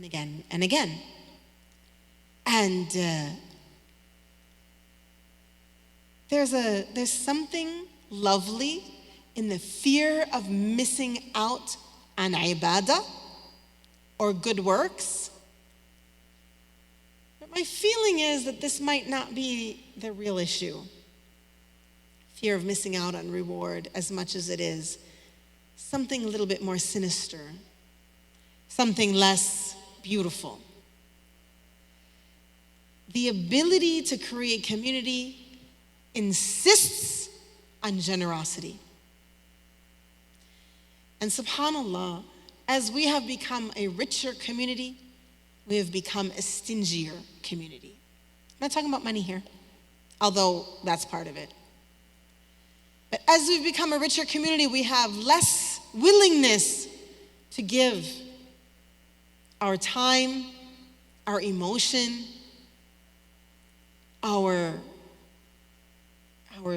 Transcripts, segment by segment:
and again and again. And there's something lovely in the fear of missing out on ibadah or good works. But my feeling is that this might not be the real issue. Fear of missing out on reward as much as it is something a little bit more sinister, something less beautiful. The ability to create community insists on generosity. And subhanAllah, as we have become a richer community, we have become a stingier community. I'm not talking about money here, although that's part of it. But as we've become a richer community, we have less willingness to give our time, our emotion, our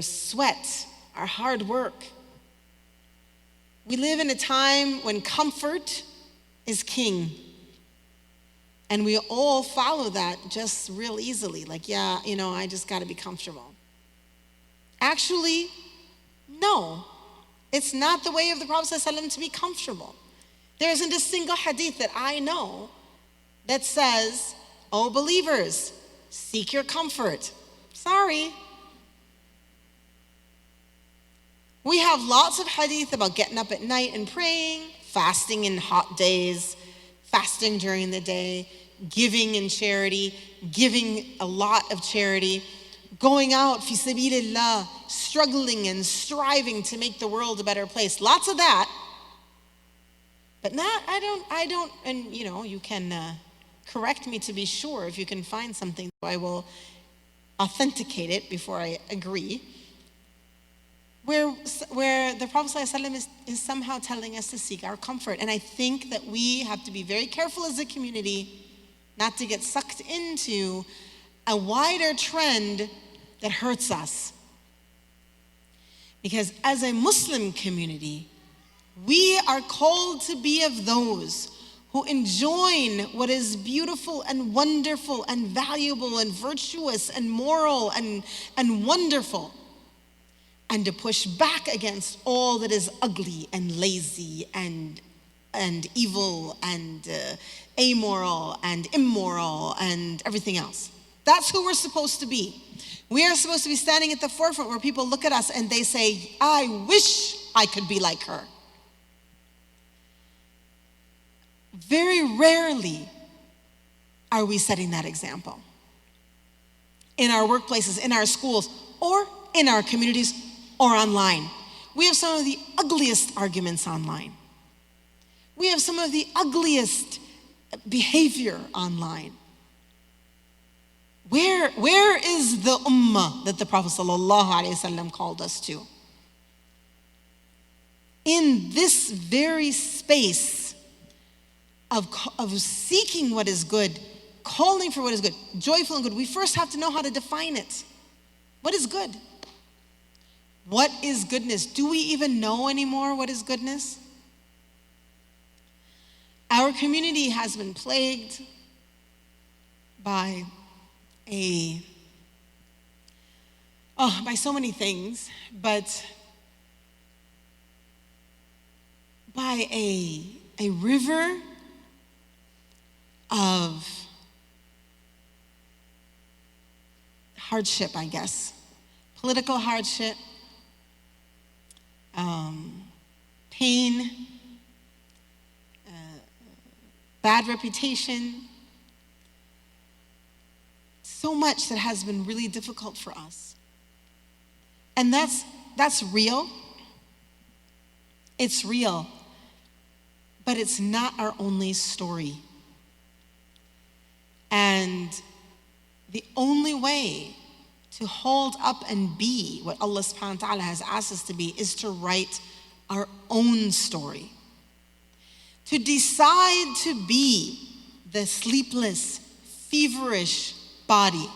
sweat, our hard work. We live in a time when comfort is king. And we all follow that just real easily. Like, yeah, I just got to be comfortable. Actually, no. It's not the way of the Prophet ﷺ to be comfortable. There isn't a single hadith that I know that says, oh, believers, seek your comfort. Sorry. We have lots of hadith about getting up at night and praying, fasting in hot days, fasting during the day, giving in charity, giving a lot of charity, going out, fi sabilillah, struggling and striving to make the world a better place. Lots of that. But I don't, and you can correct me to be sure if you can find something. I will authenticate it before I agree. Where the Prophet ﷺ is somehow telling us to seek our comfort. And I think that we have to be very careful as a community not to get sucked into a wider trend that hurts us. Because as a Muslim community, we are called to be of those who enjoin what is beautiful and wonderful and valuable and virtuous and moral and wonderful, and to push back against all that is ugly and lazy and evil and amoral and immoral and everything else. That's who we're supposed to be. We are supposed to be standing at the forefront where people look at us and they say, I wish I could be like her. Very rarely are we setting that example in our workplaces, in our schools, or in our communities, or online. We have some of the ugliest arguments online. We have some of the ugliest behavior online. Where is the ummah that the Prophet ﷺ called us to? In this very space of seeking what is good, calling for what is good, joyful and good, we first have to know how to define it. What is good? What is goodness? Do we even know anymore what is goodness? Our community has been plagued by so many things, but by a river of hardship, I guess. Political hardship, pain, bad reputation, so much that has been really difficult for us. And that's real. It's real. But it's not our only story. And the only way to hold up and be what Allah subhanahu wa ta'ala has asked us to be is to write our own story. To decide to be the sleepless, feverish body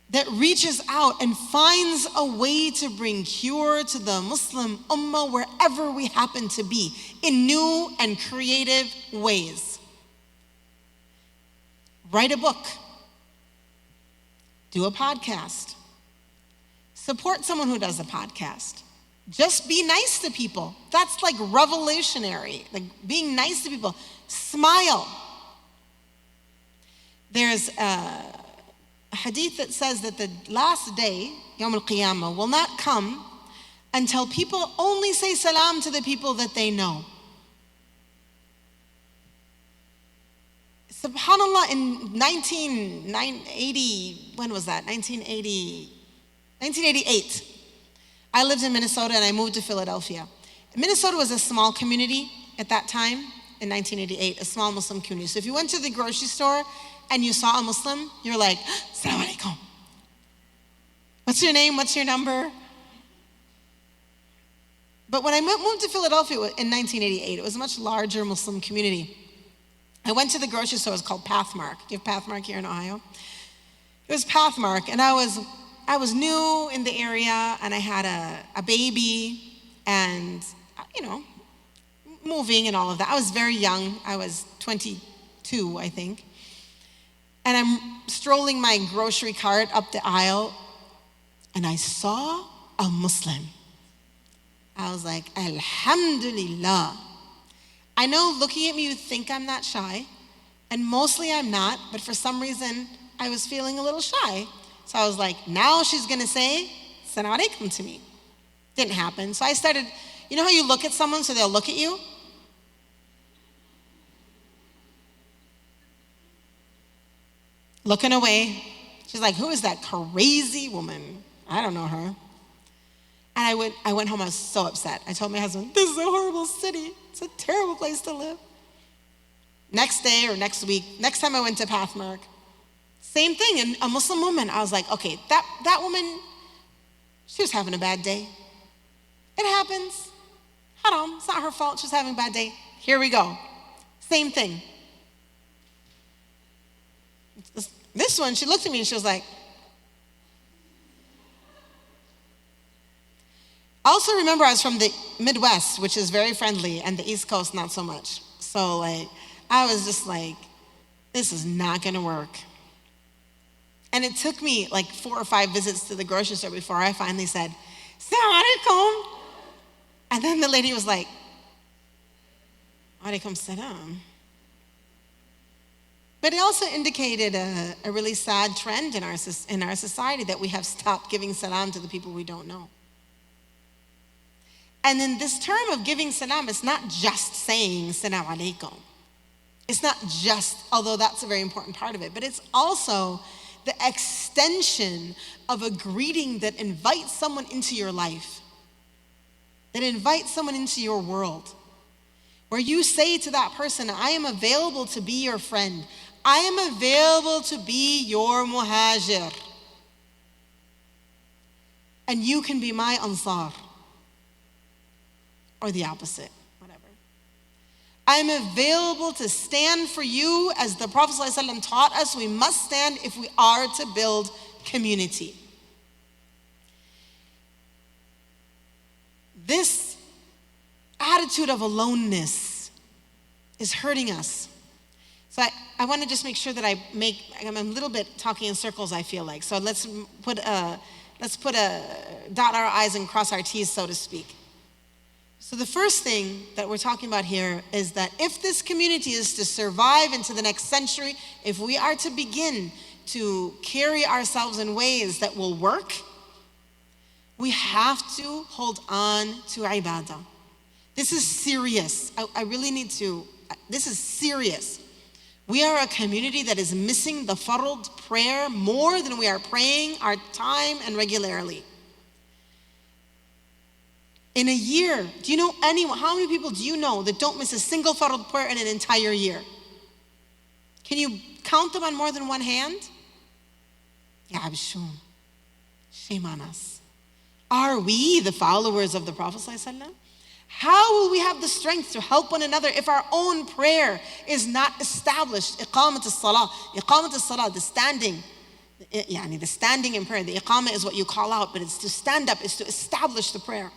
that reaches out and finds a way to bring cure to the Muslim ummah wherever we happen to be in new and creative ways. Write a book. Do a podcast. Support someone who does a podcast. Just be nice to people. That's like revolutionary. Like being nice to people. Smile. There's a hadith that says that the last day, Yawm al-Qiyamah, will not come until people only say salam to the people that they know. SubhanAllah, in 1980, when was that? 1988. I lived in Minnesota and I moved to Philadelphia. Minnesota was a small community at that time, in 1988, a small Muslim community. So if you went to the grocery store and you saw a Muslim, you're like, Assalamu alaikum. What's your name? What's your number? But when I moved to Philadelphia in 1988, it was a much larger Muslim community. I went to the grocery store. It was called Pathmark. Do you have Pathmark here in Ohio? It was Pathmark, and I was new in the area, and I had a baby, and moving and all of that. I was very young. I was 22, I think. And I'm strolling my grocery cart up the aisle, and I saw a Muslim. I was like, Alhamdulillah. I know looking at me, you think I'm not shy, and mostly I'm not, but for some reason, I was feeling a little shy. So I was like, now she's gonna say, Assalamu alaikum to me. Didn't happen. So I started, you know how you look at someone so they'll look at you? Looking away. She's like, who is that crazy woman? I don't know her. And I went home, I was so upset. I told my husband, this is a horrible city. It's a terrible place to live. Next day or next week, next time I went to Pathmark, same thing, and a Muslim woman. I was like, okay, that woman, she was having a bad day. It happens. Haram, it's not her fault, she's having a bad day. Here we go. Same thing. This one, she looked at me and she was like, I also remember I was from the Midwest, which is very friendly, and the East Coast, not so much. So I was just like, this is not gonna work. And it took me 4 or 5 visits to the grocery store before I finally said, Assalamu alaikum. And then the lady was like, Alaikum salam. But it also indicated a really sad trend in our society that we have stopped giving salam to the people we don't know. And in this term of giving salam, it's not just saying salam alaikum. It's not just, although that's a very important part of it, but it's also the extension of a greeting that invites someone into your life, that invites someone into your world, where you say to that person, I am available to be your friend. I am available to be your muhajir. And you can be my ansar. Or the opposite, whatever. I'm available to stand for you as the Prophet ﷺ taught us we must stand if we are to build community. This attitude of aloneness is hurting us. So I want to just make sure that I'm a little bit talking in circles, I feel like. So let's put a dot our I's and cross our T's, so to speak. So the first thing that we're talking about here is that if this community is to survive into the next century, if we are to begin to carry ourselves in ways that will work, we have to hold on to ibadah. This is serious. I really need to, this is serious. We are a community that is missing the fard prayer more than we are praying our time and regularly. In a year, do you know anyone, how many people do you know that don't miss a single fard prayer in an entire year? Can you count them on more than one hand? Ya Abshum, shame on us. Are we the followers of the Prophet ﷺ? How will we have the strength to help one another if our own prayer is not established? Iqamat as-salah, the standing. The standing in prayer. The iqamah is what you call out, but it's to stand up, it's to establish the prayer.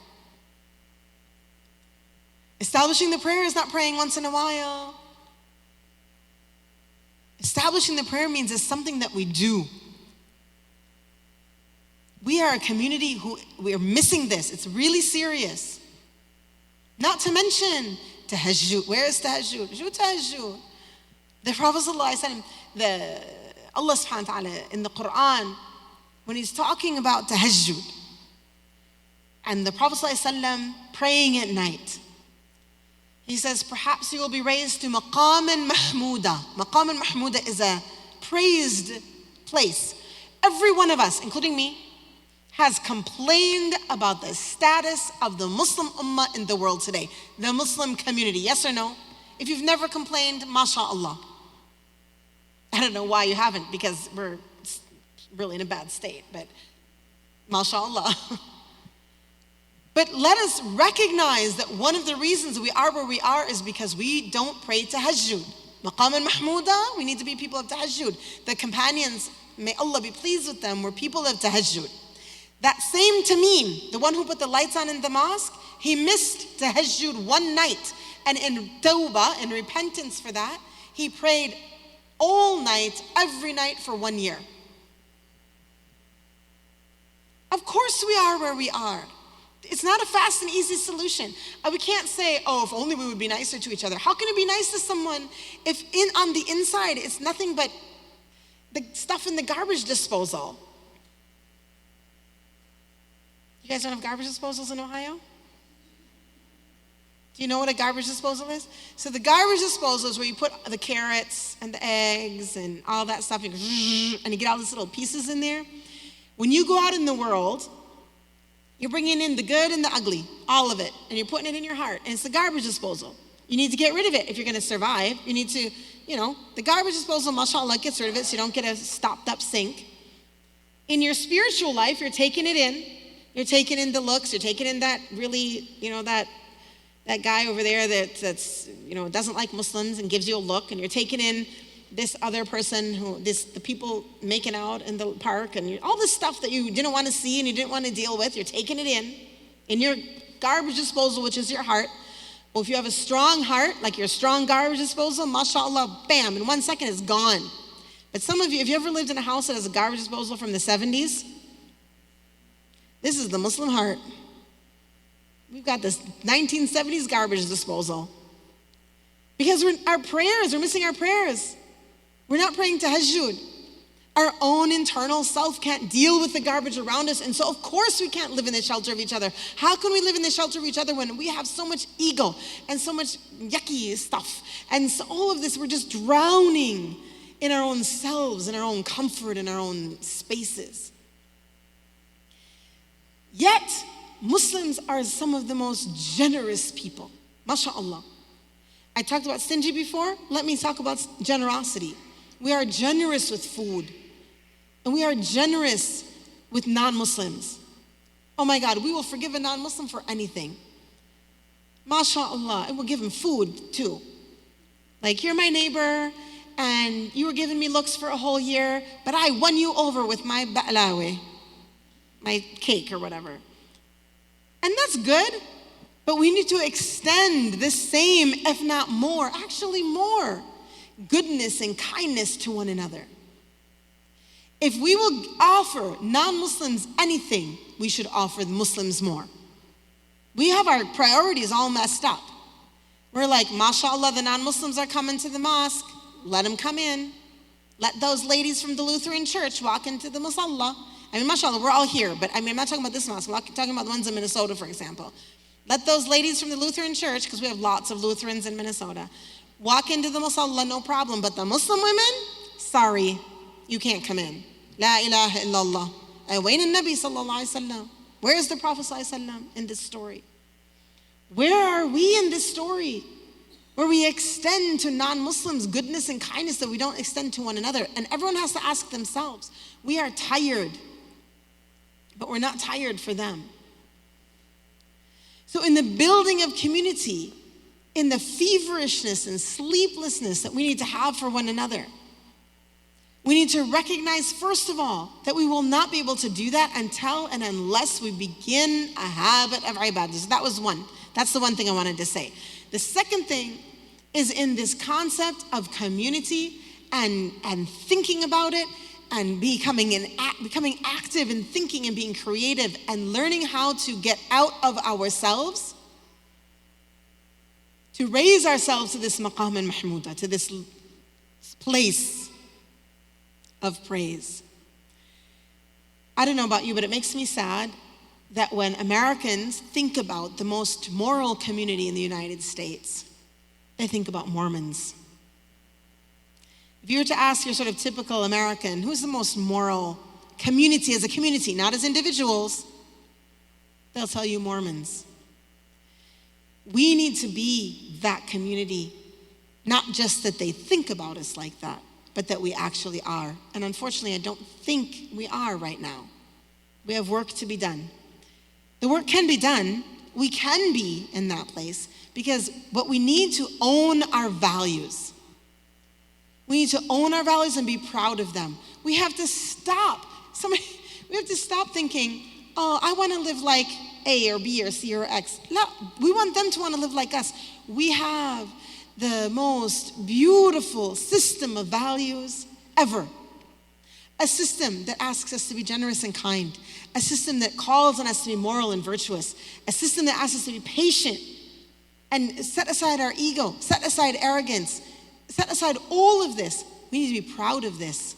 Establishing the prayer is not praying once in a while. establishing the prayer means is something that we do. We are a community who we are missing this. It's really serious. Not to mention tahajjud. Where is tahajjud? Tahajjud. The Prophet ﷺ, Allah subhanahu wa ta'ala in the Quran, when he's talking about tahajjud, and the Prophet ﷺ praying at night, he says, perhaps you will be raised to maqam mahmuda. Maqam mahmuda is a praised place. Every one of us, including me, has complained about the status of the Muslim ummah in the world today, the Muslim community. Yes or no? If you've never complained, mashallah. I don't know why you haven't, because we're really in a bad state, but mashallah. But let us recognize that one of the reasons we are where we are is because we don't pray tahajjud. Maqam al-mahmuda, we need to be people of tahajjud. The companions, may Allah be pleased with them, were people of tahajjud. That same Tamim, the one who put the lights on in the mosque, he missed tahajjud one night. And in tawbah, in repentance for that, he prayed all night, every night for 1 year. Of course we are where we are. It's not a fast and easy solution. We can't say, oh, if only we would be nicer to each other. How can you be nice to someone if on the inside it's nothing but the stuff in the garbage disposal? You guys don't have garbage disposals in Ohio? Do you know what a garbage disposal is? So the garbage disposal is where you put the carrots and the eggs and all that stuff, and you get all these little pieces in there. When you go out in the world, you're bringing in the good and the ugly, all of it, and you're putting it in your heart, and it's the garbage disposal. You need to get rid of it if you're going to survive. You need to, the garbage disposal, mashallah, gets rid of it so you don't get a stopped up sink. In your spiritual life, you're taking it in. You're taking in the looks. You're taking in that really, that guy over there that's doesn't like Muslims and gives you a look, and you're taking in this other person the people making out in the park, and all this stuff that you didn't want to see and you didn't want to deal with. You're taking it in your garbage disposal, which is your heart. Well, if you have a strong heart, like your strong garbage disposal, mashallah, bam, in 1 second it's gone. But some of you, if you ever lived in a house that has a garbage disposal from the 70s, this is the Muslim heart. We've got this 1970s garbage disposal. Because we're missing our prayers. We're not praying tahajjud. Our own internal self can't deal with the garbage around us, and so of course we can't live in the shelter of each other. How can we live in the shelter of each other when we have so much ego and so much yucky stuff? And so all of this, we're just drowning in our own selves, in our own comfort, in our own spaces. Yet, Muslims are some of the most generous people. MashaAllah. I talked about stingy before. Let me talk about generosity. We are generous with food. And we are generous with non-Muslims. Oh my God, we will forgive a non-Muslim for anything. MashaAllah. And we'll give him food too. Like, you're my neighbor, and you were giving me looks for a whole year, but I won you over with my ba'lawi, my cake or whatever. And that's good, but we need to extend the same, if not more, actually more, goodness and kindness to one another. If we will offer non-Muslims anything, we should offer the Muslims more. We have our priorities all messed up. We're like, mashallah, the non-Muslims are coming to the mosque. Let them come in. Let those ladies from the Lutheran church walk into the musalla. I mean, mashallah, we're all here, but I'm not talking about this mosque. I'm talking about the ones in Minnesota, for example. Let those ladies from the Lutheran church, because we have lots of Lutherans in Minnesota, walk into the musalla, no problem. But the Muslim women, sorry, you can't come in. La ilaha illallah. Wayn al-Nabi sallallahu alayhi wa sallam. Where is the Prophet sallallahu alayhi wa sallam in this story? Where are we in this story? Where we extend to non-Muslims goodness and kindness that we don't extend to one another. And everyone has to ask themselves, we are tired, but we're not tired for them. So in the building of community, in the feverishness and sleeplessness that we need to have for one another, we need to recognize, first of all, that we will not be able to do that until and unless we begin a habit of ibadah. So that was one. That's the one thing I wanted to say. The second thing is in this concept of community and thinking about it and becoming active and thinking and being creative and learning how to get out of ourselves to raise ourselves to this maqam al-mahmuda, to this place of praise. I don't know about you, but it makes me sad that when Americans think about the most moral community in the United States, they think about Mormons. If you were to ask your sort of typical American, who's the most moral community as a community, not as individuals, they'll tell you Mormons. We need to be that community, not just that they think about us like that, but that we actually are. And unfortunately, I don't think we are right now. We have work to be done. The work can be done. We can be in that place but we need to own our values. We need to own our values and be proud of them. We have to stop. We have to stop thinking, oh, I want to live like A or B or C or X. No, we want them to want to live like us. We have the most beautiful system of values ever. A system that asks us to be generous and kind. A system that calls on us to be moral and virtuous. A system that asks us to be patient and set aside our ego, set aside arrogance, set aside all of this. We need to be proud of this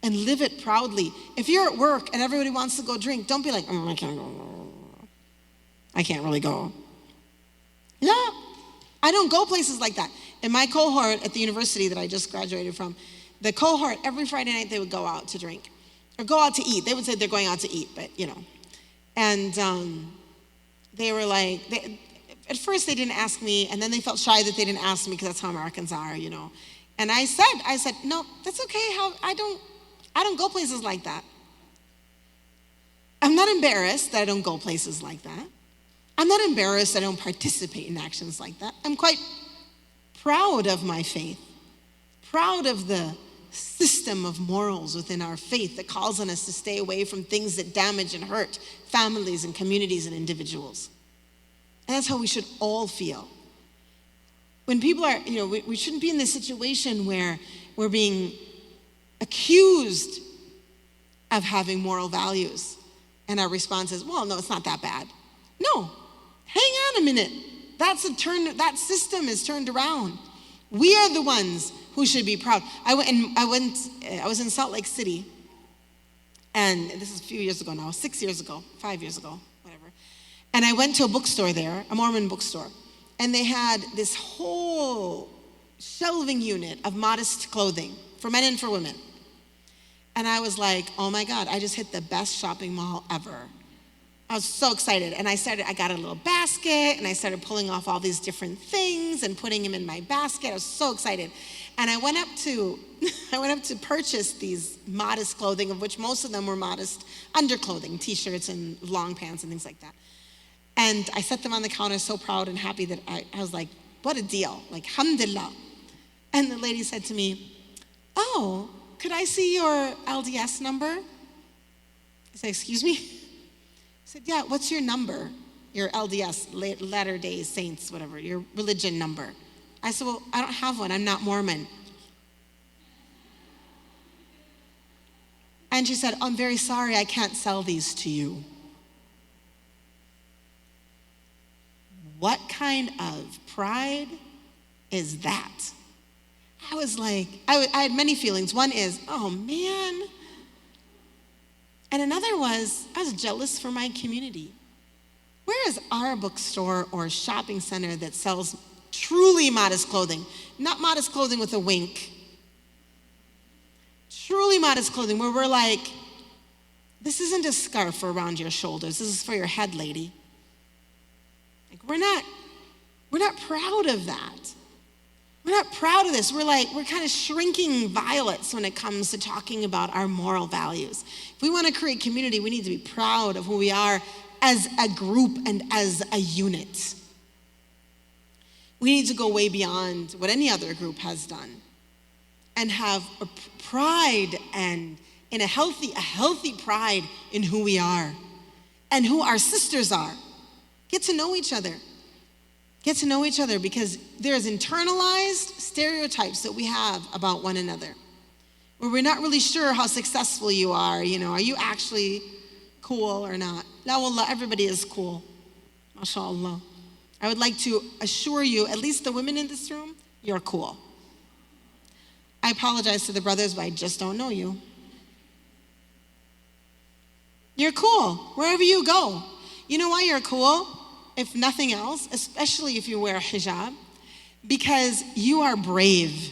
and live it proudly. If you're at work and everybody wants to go drink, don't be like, I can't go. I can't really go. No, I don't go places like that. In my cohort at the university that I just graduated from, the cohort, every Friday night they would go out to drink or go out to eat. They would say they're going out to eat, but And they were like, at first they didn't ask me, and then they felt shy that they didn't ask me because that's how Americans are, And I said, no, that's okay. I don't go places like that. I'm not embarrassed that I don't go places like that. I'm not embarrassed that I don't participate in actions like that. I'm quite proud of my faith, proud of the system of morals within our faith that calls on us to stay away from things that damage and hurt families and communities and individuals. And that's how we should all feel. When people are, we shouldn't be in this situation where we're being accused of having moral values. And our response is, well, no, it's not that bad. No, hang on a minute. That system is turned around. We are the ones who should be proud. I was in Salt Lake City, and this is a few years ago now, 6 years ago, 5 years ago, whatever. And I went to a bookstore there, a Mormon bookstore, and they had this whole shelving unit of modest clothing for men and for women. And I was like, oh my God, I just hit the best shopping mall ever. I was so excited. And I got a little basket, and I started pulling off all these different things and putting them in my basket. I was so excited. And I went up to purchase these modest clothing, of which most of them were modest underclothing, t-shirts and long pants and things like that. And I set them on the counter, so proud and happy that I was like, what a deal, like, alhamdulillah. And the lady said to me, oh, could I see your LDS number? I said, excuse me? I said, yeah, what's your number? Your LDS, Latter-day Saints, whatever, your religion number. I said, well, I don't have one, I'm not Mormon. And she said, I'm very sorry, I can't sell these to you. What kind of pride is that? I was like, I had many feelings. One is, oh man. And another was, I was jealous for my community. Where is our bookstore or shopping center that sells truly modest clothing? Not modest clothing with a wink. Truly modest clothing where we're like, this isn't a scarf around your shoulders. This is for your head, lady. Like, we're not proud of that. We're not proud of this. We're kind of shrinking violets when it comes to talking about our moral values. If we want to create community, we need to be proud of who we are as a group and as a unit. We need to go way beyond what any other group has done and have a pride and in a healthy pride in who we are and who our sisters are. Get to know each other. Get to know each other, because there's internalized stereotypes that we have about one another, where we're not really sure how successful you are. Are you actually cool or not? La wallah, everybody is cool. MashaAllah. I would like to assure you, at least the women in this room, you're cool. I apologize to the brothers, but I just don't know you. You're cool wherever you go. You know why you're cool? If nothing else, especially if you wear a hijab, because you are brave.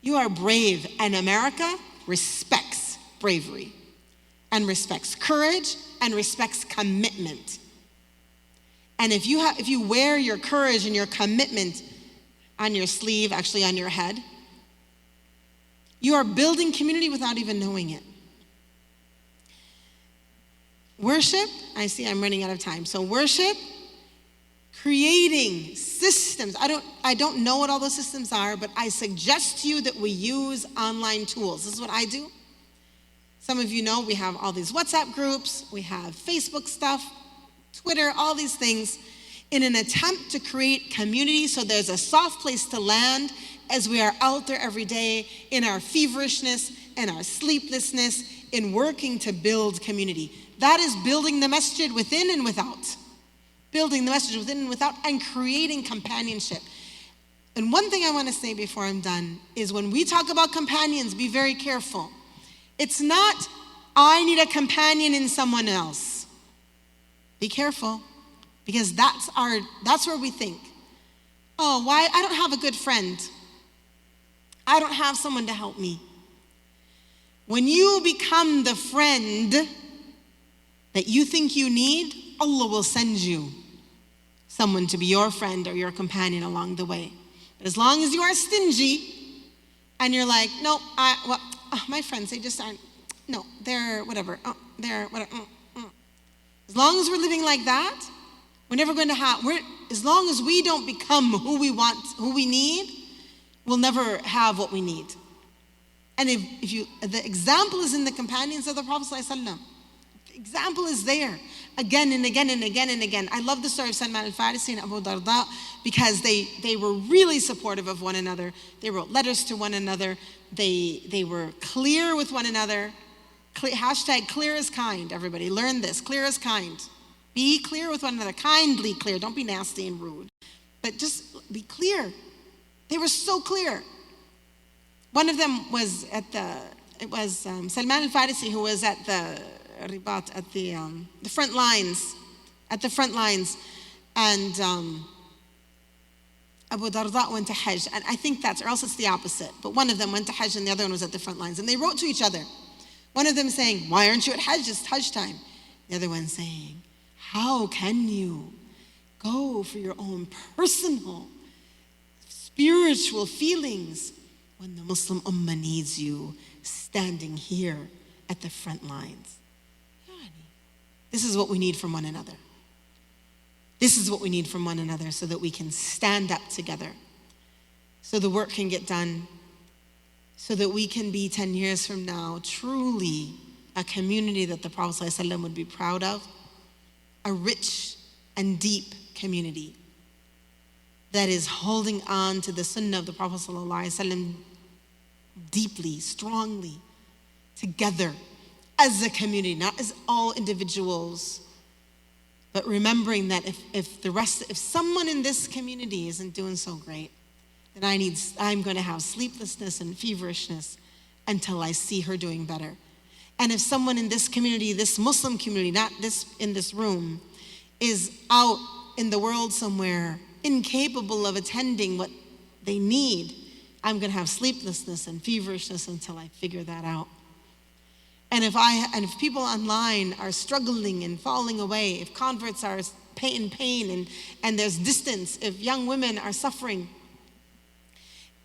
You are brave, and America respects bravery, and respects courage, and respects commitment. And if you wear your courage and your commitment on your sleeve, actually on your head, you are building community without even knowing it. Worship, I see I'm running out of time. So worship, creating systems. I don't know what all those systems are, but I suggest to you that we use online tools. This is what I do. Some of you know we have all these WhatsApp groups, we have Facebook stuff, Twitter, all these things, in an attempt to create community so there's a soft place to land as we are out there every day in our feverishness and our sleeplessness in working to build community. That is building the masjid within and without. Building the masjid within and without, and creating companionship. And one thing I want to say before I'm done is, when we talk about companions, be very careful. It's not, I need a companion in someone else. Be careful, because that's where we think, oh, why? I don't have a good friend. I don't have someone to help me. When you become the friend that you think you need, Allah will send you someone to be your friend or your companion along the way. But as long as you are stingy and you're like, no, my friends, they just aren't, no, they're whatever, they're whatever. As long as we're living like that, we're never going to as long as we don't become who we want, who we need, we'll never have what we need. And the example is in the companions of the Prophet ﷺ. The example is there again and again and again and again. I love the story of Salman al-Farisi and Abu Darda, because they were really supportive of one another. They wrote letters to one another. They were clear with one another. Hashtag clear as kind, everybody. Learn this, clear as kind. Be clear with one another, kindly clear. Don't be nasty and rude, but just be clear. They were so clear. One of them was Salman al-Farisi, who was at the ribat, at the front lines, and Abu Darda went to Hajj, and I think or else it's the opposite, but one of them went to Hajj and the other one was at the front lines, and they wrote to each other. One of them saying, why aren't you at Hajj? It's Hajj time. The other one saying, how can you go for your own personal, spiritual feelings when the Muslim Ummah needs you standing here at the front lines? This is what we need from one another. This is what we need from one another, so that we can stand up together, so the work can get done, so that we can be 10 years from now truly a community that the Prophet ﷺ would be proud of, a rich and deep community that is holding on to the sunnah of the Prophet ﷺ deeply, strongly, together as a community, not as all individuals, but remembering that if someone in this community isn't doing so great, then I'm going to have sleeplessness and feverishness until I see her doing better. And if someone in this community, this Muslim community, not this in this room, is out in the world somewhere, incapable of attending what they need, I'm going to have sleeplessness and feverishness until I figure that out. And if people online are struggling and falling away, if converts are in pain and there's distance, if young women are suffering,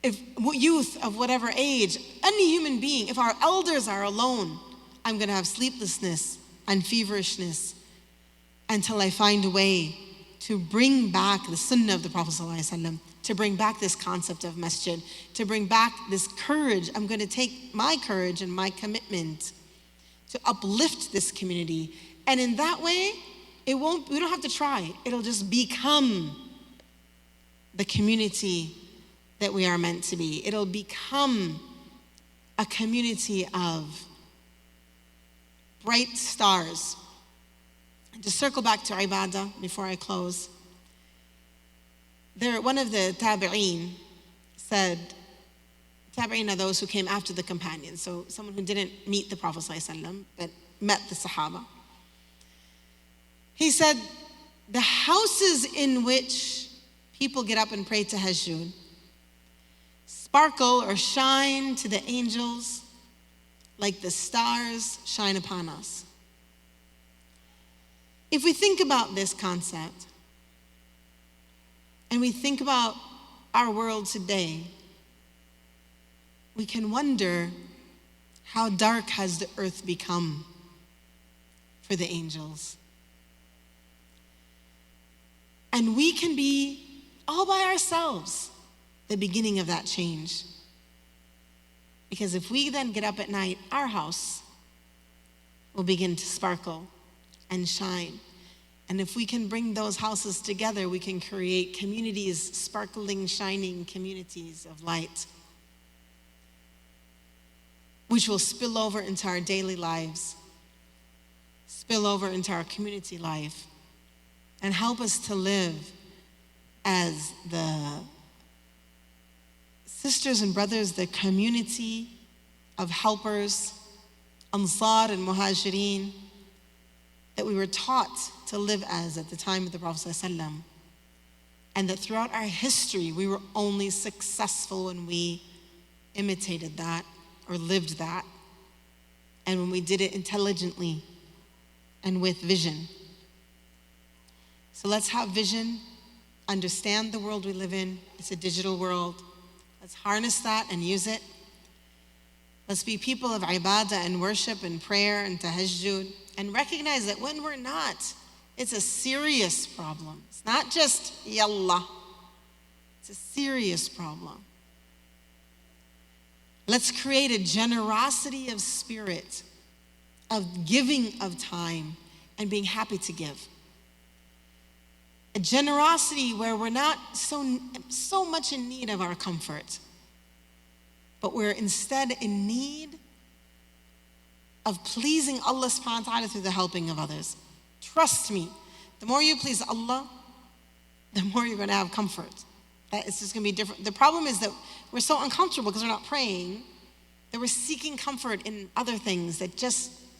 if youth of whatever age, any human being, if our elders are alone, I'm going to have sleeplessness and feverishness until I find a way to bring back the sunnah of the Prophet ﷺ, to bring back this concept of masjid, to bring back this courage. I'm going to take my courage and my commitment to uplift this community. And in that way, we don't have to try. It'll just become the community that we are meant to be. It'll become a community of bright stars. And to circle back to ibadah before I close, one of the tabi'een said, tabi'een are those who came after the companions, so someone who didn't meet the Prophet ﷺ, but met the Sahaba. He said, the houses in which people get up and pray tahajjud sparkle or shine to the angels like the stars shine upon us. If we think about this concept, and we think about our world today, we can wonder, how dark has the earth become for the angels? And we can be all by ourselves the beginning of that change. Because if we then get up at night, our house will begin to sparkle and shine. And if we can bring those houses together, we can create communities, sparkling, shining communities of light, which will spill over into our daily lives, spill over into our community life, and help us to live as the sisters and brothers, the community of helpers, Ansar and Muhajirin, that we were taught to live as at the time of the Prophet ﷺ. And that throughout our history, we were only successful when we imitated that or lived that, and when we did it intelligently and with vision. So let's have vision, understand the world we live in. It's a digital world. Let's harness that and use it. Let's be people of ibadah and worship and prayer and tahajjud, and recognize that when we're not, it's a serious problem. It's not just yallah. It's a serious problem. Let's create a generosity of spirit, of giving of time, and being happy to give. A generosity where we're not so much in need of our comfort, but we're instead in need of pleasing Allah subhanahu wa ta'ala through the helping of others. Trust me, the more you please Allah, the more you're going to have comfort. That it's just going to be different. The problem is that we're so uncomfortable because we're not praying, that we're seeking comfort in other things that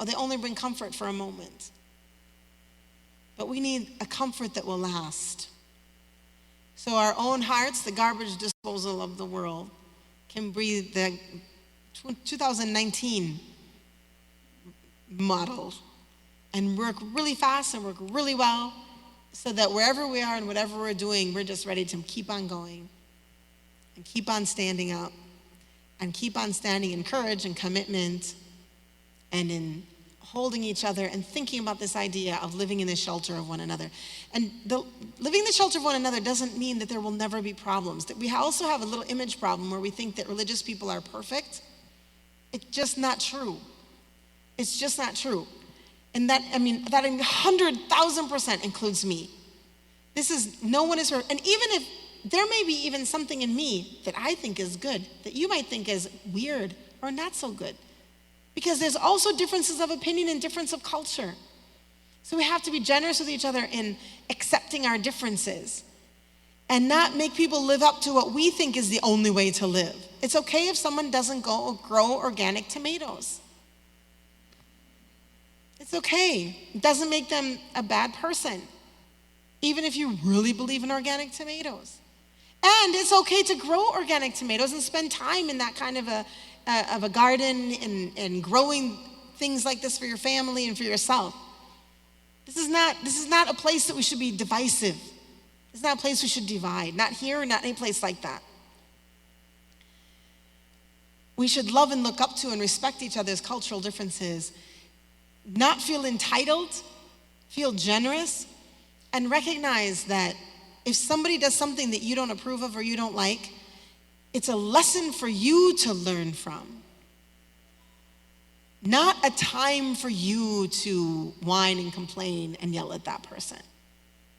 they only bring comfort for a moment. But we need a comfort that will last. So our own hearts, the garbage disposal of the world, can breathe the 2019 model and work really fast and work really well, so that wherever we are and whatever we're doing, we're just ready to keep on going and keep on standing up and keep on standing in courage and commitment and in holding each other and thinking about this idea of living in the shelter of one another. And living in the shelter of one another doesn't mean that there will never be problems. That we also have a little image problem where we think that religious people are perfect. It's just not true. It's just not true. And that 100,000% includes me. No one is perfect. And even if there may be even something in me that I think is good, that you might think is weird or not so good. Because there's also differences of opinion and difference of culture. So we have to be generous with each other in accepting our differences and not make people live up to what we think is the only way to live. It's okay if someone doesn't grow organic tomatoes. It's okay. It doesn't make them a bad person, even if you really believe in organic tomatoes. And it's okay to grow organic tomatoes and spend time in that kind of a garden and growing things like this for your family and for yourself. This is not a place that we should be divisive. It's not a place we should divide. Not here, not any place like that. We should love and look up to and respect each other's cultural differences, not feel entitled, feel generous, and recognize that if somebody does something that you don't approve of or you don't like, it's a lesson for you to learn from, not a time for you to whine and complain and yell at that person.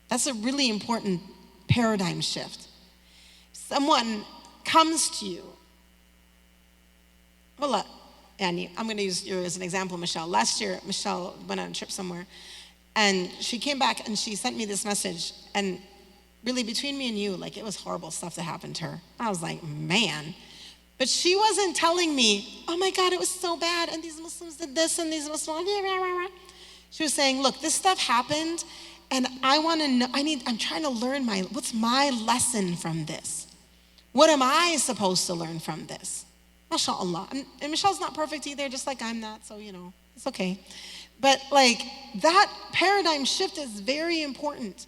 That's a really important paradigm shift. someone comes to you. Well, Annie, I'm going to use you as an example, Michelle. Last year, Michelle went on a trip somewhere, and she came back and she sent me this message. And really, between me and you, like, it was horrible stuff that happened to her. I was like, man. But she wasn't telling me, oh my God, it was so bad, and these Muslims did this, and these Muslims, she was saying, look, this stuff happened, and I want to know, I'm trying to learn what's my lesson from this? What am I supposed to learn from this? MashaAllah. And Michelle's not perfect either, just like I'm not, so, it's okay. But like, that paradigm shift is very important.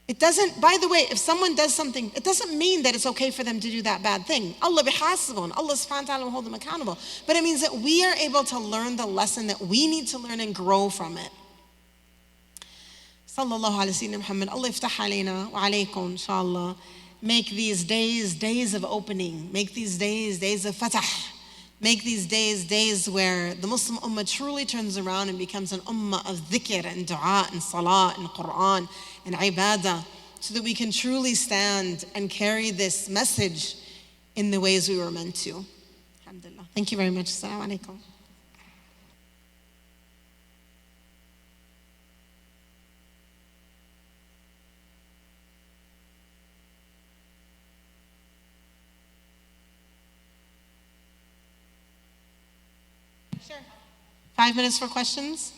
It doesn't, by the way, if someone does something, it doesn't mean that it's okay for them to do that bad thing. Allah bihasibun, Allah subhanahu wa ta'ala will hold them accountable. But it means that we are able to learn the lesson that we need to learn and grow from it. Sallallahu alayhi wa Muhammad. Allah iftah alayna wa alaykum, inshallah. Make these days of opening. Make these days of fatah. Make these days where the Muslim ummah truly turns around and becomes an ummah of dhikr and dua and salah and Quran and ibadah, so that we can truly stand and carry this message in the ways we were meant to. Alhamdulillah. Thank you very much. Assalamu alaikum. Sure. 5 minutes for questions.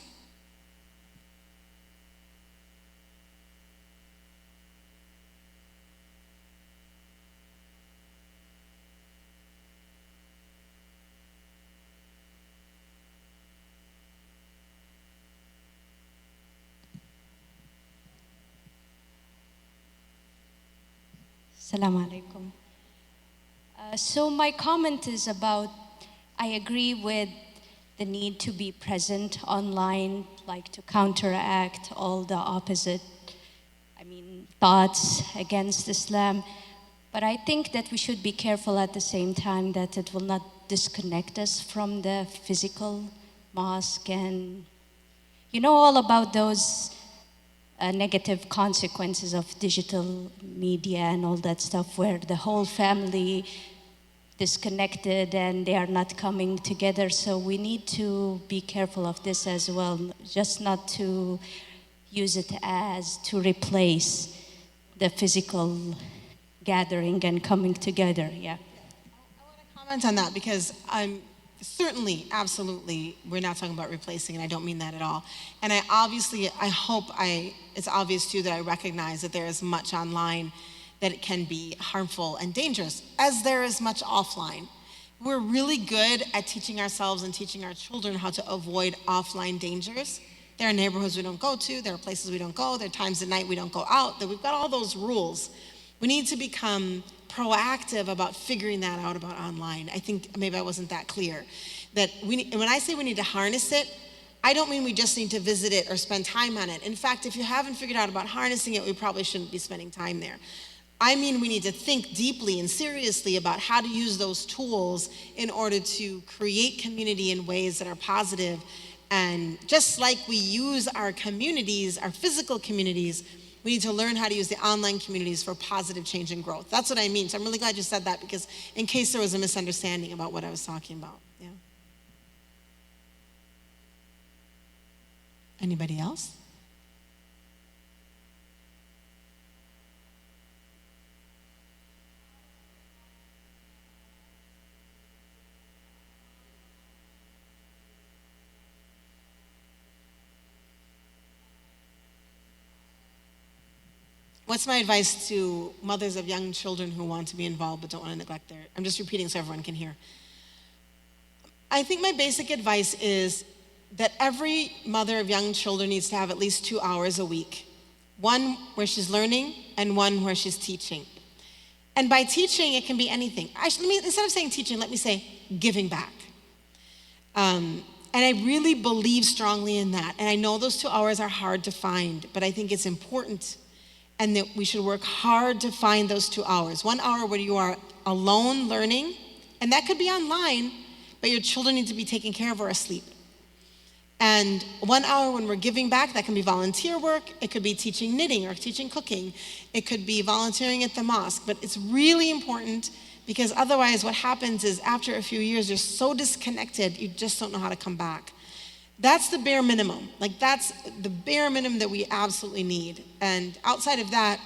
Assalamu alaikum. So my comment is about, I agree with the need to be present online, like to counteract all the opposite, thoughts against Islam. But I think that we should be careful at the same time that it will not disconnect us from the physical mosque. And you know all about those negative consequences of digital media and all that stuff, where the whole family disconnected and they are not coming together. So we need to be careful of this as well, just not to use it as to replace the physical gathering and coming together. Yeah. I want to comment on that, because I'm certainly, absolutely, we're not talking about replacing, and I don't mean that at all. And I hope it's obvious to you that I recognize that there is much online that it can be harmful and dangerous, as there is much offline. We're really good at teaching ourselves and teaching our children how to avoid offline dangers. There are neighborhoods we don't go to, there are places we don't go, there are times at night we don't go out, that we've got all those rules. We need to become proactive about figuring that out about online. I think maybe I wasn't that clear. That when I say we need to harness it, I don't mean we just need to visit it or spend time on it. In fact, if you haven't figured out about harnessing it, we probably shouldn't be spending time there. I mean, we need to think deeply and seriously about how to use those tools in order to create community in ways that are positive. And just like we use our communities, our physical communities, we need to learn how to use the online communities for positive change and growth. That's what I mean. So I'm really glad you said that, because in case there was a misunderstanding about what I was talking about. Yeah. Anybody else? What's my advice to mothers of young children who want to be involved but don't want to neglect I'm just repeating so everyone can hear. I think my basic advice is that every mother of young children needs to have at least 2 hours a week. One where she's learning and one where she's teaching. And by teaching, it can be anything. Instead of saying teaching, let me say giving back. And I really believe strongly in that. And I know those 2 hours are hard to find, but I think it's important, and that we should work hard to find those 2 hours. 1 hour where you are alone learning, and that could be online, but your children need to be taken care of or asleep. And 1 hour when we're giving back, that can be volunteer work. It could be teaching knitting or teaching cooking. It could be volunteering at the mosque. But it's really important because otherwise what happens is after a few years, you're so disconnected, you just don't know how to come back. That's the bare minimum. Like that's the bare minimum that we absolutely need. And outside of that,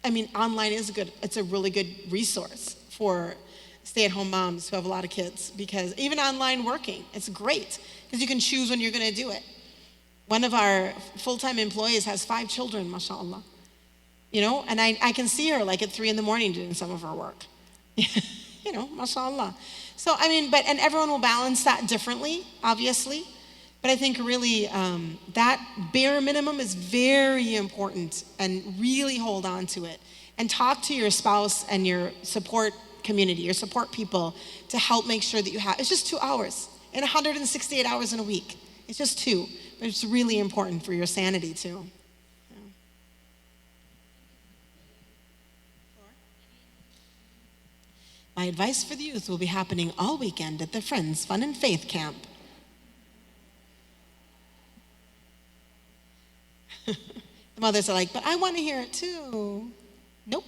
I mean, online is good. It's a really good resource for stay-at-home moms who have a lot of kids, because even online working, it's great because you can choose when you're going to do it. One of our full-time employees has 5 children, mashallah. You know, and I can see her like at 3 a.m. doing some of her work. You know, mashallah. So, I mean, and everyone will balance that differently, obviously. But I think really that bare minimum is very important, and really hold on to it. And talk to your spouse and your support community, your support people, to help make sure that you have, it's just 2 hours in 168 hours in a week. It's just 2, but it's really important for your sanity too. My advice for the youth will be happening all weekend at the Friends Fun and Faith Camp. The mothers are like, but I want to hear it too. Nope.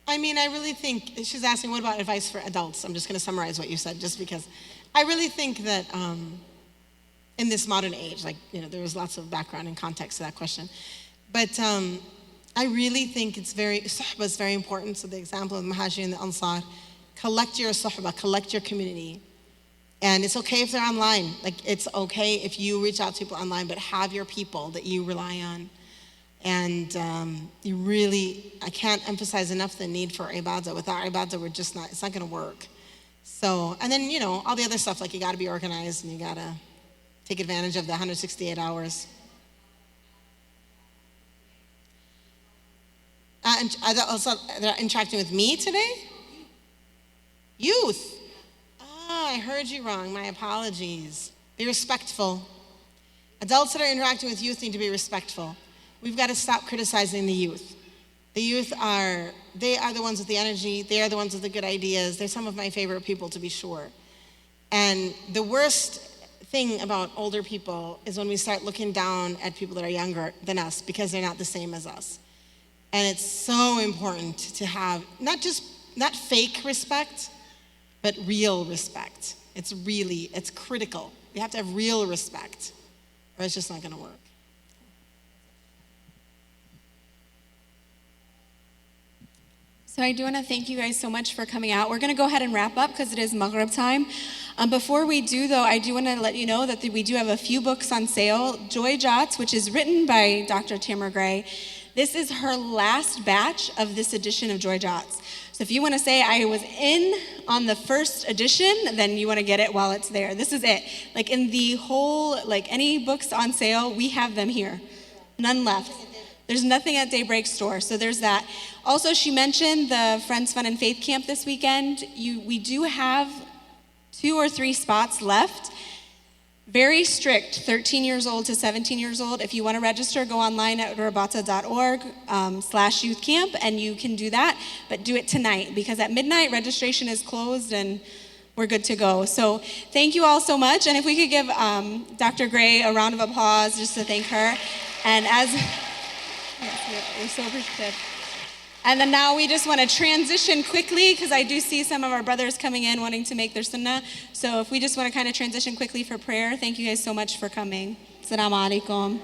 I mean, I really think, she's asking, what about advice for adults? I'm just going to summarize what you said, just because I really think that in this modern age, like, you know, there was lots of background and context to that question. But I really think suhbah is very important. So the example of Muhajirin and the Ansar, collect your suhbah, collect your community. And it's okay if they're online. Like, it's okay if you reach out to people online, but have your people that you rely on. And you really, I can't emphasize enough the need for ibadah. Without ibadah, it's not gonna work. So, and then, you know, all the other stuff, like you gotta be organized and you gotta take advantage of the 168 hours. And also, they're interacting with me today? Youth. I heard you wrong, my apologies. Be respectful. Adults that are interacting with youth need to be respectful. We've got to stop criticizing the youth. The youth they are the ones with the energy. They are the ones with the good ideas. They're some of my favorite people, to be sure. And the worst thing about older people is when we start looking down at people that are younger than us because they're not the same as us. And it's so important to have not fake respect, but real respect. It's critical. We have to have real respect, or it's just not going to work. So I do want to thank you guys so much for coming out. We're going to go ahead and wrap up because it is Maghrib time. Before we do, though, I do want to let you know that we do have a few books on sale. Joy Jots, which is written by Dr. Tamara Gray. This is her last batch of this edition of Joy Jots. So if you want to say I was in on the first edition, then you want to get it while it's there. This is it. Like in the whole, like any books on sale, we have them here. None left. There's nothing at Daybreak store, so there's that. Also, she mentioned the Friends Fun and Faith Camp this weekend. We do have 2 or 3 spots left. Very strict, 13 years old to 17 years old. If you want to register, go online at rabata.org/youth camp, and you can do that, but do it tonight, because at midnight, registration is closed, and we're good to go. So thank you all so much, and if we could give Dr. Gray a round of applause just to thank her. And we're so appreciative. And then now we just want to transition quickly, because I do see some of our brothers coming in wanting to make their sunnah. So if we just want to kind of transition quickly for prayer. Thank you guys so much for coming. Assalamu alaikum.